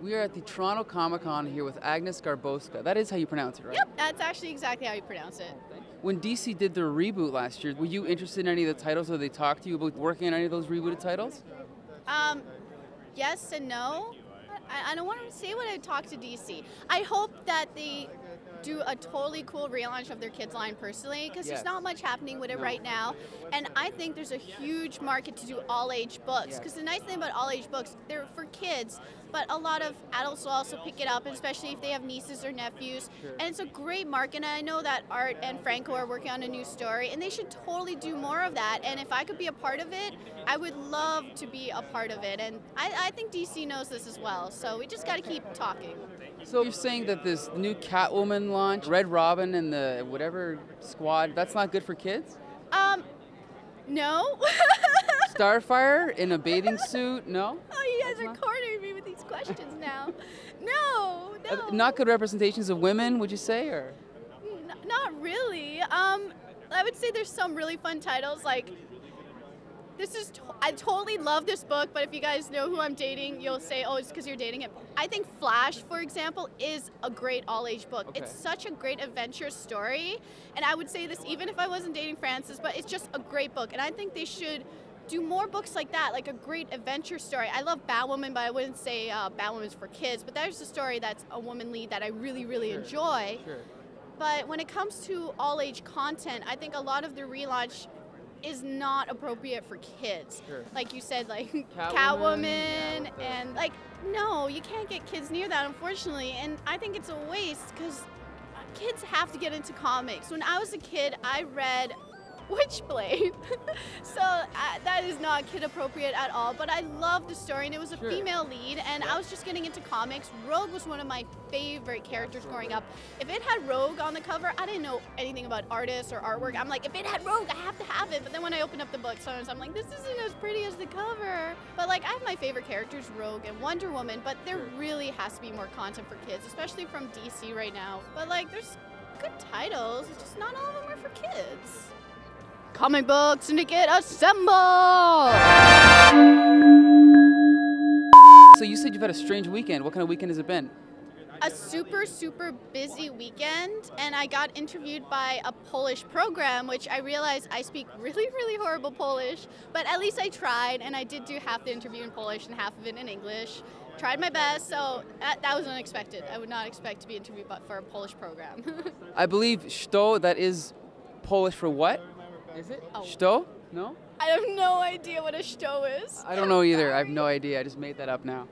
We are at the Toronto Comic-Con here with Agnes Garbowska. That is how you pronounce it, right? Yep, that's actually exactly how you pronounce it. When DC did their reboot last year, were you interested in any of the titles, or they talked to you about working on any of those rebooted titles? Yes and no. I don't want to say what I talked to DC. I hope that they do a totally cool relaunch of their kids line personally, because there's not much happening with it right now. And I think there's a huge market to do all age books, because the nice thing about all age books, they're for kids, but a lot of adults will also pick it up, especially if they have nieces or nephews. And it's a great market, and I know that Art and Franco are working on a new story, and they should totally do more of that. And if I could be a part of it, I would love to be a part of it. And I think DC knows this as well, so we just got to keep talking. So you're saying that this new Catwoman launch, Red Robin and the whatever squad, that's not good for kids? No. Starfire in a bathing suit? No? Oh, you guys are cornering me with these questions now. No. Not good representations of women, would you say, or? Not really. I would say there's some really fun titles, like I totally love this book, but if you guys know who I'm dating, you'll say, oh, it's because you're dating him. I think Flash, for example, is a great all-age book. Okay. It's such a great adventure story, and I would say this even if I wasn't dating Francis, but it's just a great book, and I think they should do more books like that, like a great adventure story. I love Batwoman, but I wouldn't say Batwoman's for kids, but there's a story that's a woman lead that I really, really enjoy. Sure. But when it comes to all-age content, I think a lot of the relaunch is not appropriate for kids. Sure. Like you said, like Catwoman and like, no, you can't get kids near that, unfortunately. And I think it's a waste, because kids have to get into comics. When I was a kid, I read Witchblade. So that is not kid appropriate at all, but I loved the story, and it was a female lead, and I was just getting into comics. Rogue was one of my favorite characters growing up. If it had Rogue on the cover, I didn't know anything about artists or artwork. I'm like, if it had Rogue, I have to have it. But then when I opened up the book, sometimes I'm like, this isn't as pretty as the cover. But like, I have my favorite characters, Rogue and Wonder Woman, but there really has to be more content for kids, especially from DC right now. But like, there's good titles, it's just not all of them are for kids. Comic book Syndicate, assemble! So you said you've had a strange weekend. What kind of weekend has it been? A super, super busy weekend, and I got interviewed by a Polish program, which I realized I speak really, really horrible Polish, but at least I tried, and I did do half the interview in Polish and half of it in English. Tried my best, so that was unexpected. I would not expect to be interviewed for a Polish program. I believe "sto," that is Polish for what? Is it? Oh. Sto? No? I have no idea what a sto is. I don't know either. I have no idea. I just made that up now.